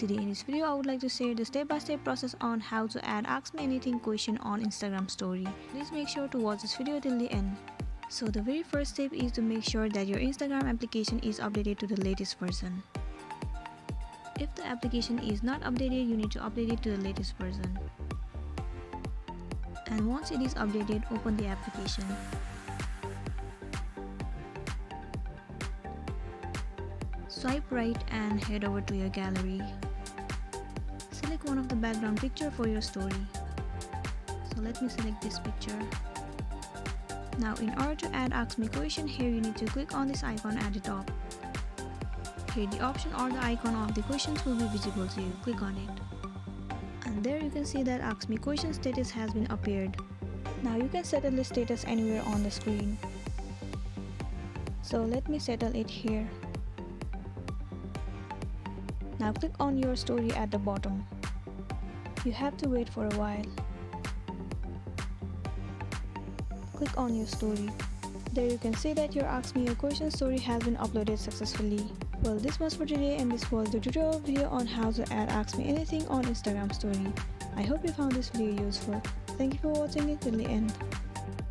Today in this video I would like to share the step-by-step process on how to add Ask Me Anything question on Instagram story. Please make sure to watch this video till the end. So the very first step is to make sure that your Instagram application is updated to the latest version. If the application is not updated, you need to update it to the latest version. And once it is updated, open the application. Swipe right and head over to your gallery. Select one of the background picture for your story. So let me select this picture. Now in order to add Ask Me question, here you need to click on this icon at the top. Here the option or the icon of the questions will be visible to you. Click on it. And there you can see that Ask Me question status has been appeared. Now you can settle the status anywhere on the screen. So let me settle it here. Now click on your story at the bottom. You have to wait for a while. Click on your story. There you can see that your Ask Me a Question story has been uploaded successfully. Well, this was for today, and this was the tutorial video on how to add Ask Me Anything on Instagram story. I hope you found this video useful. Thank you for watching it till the end.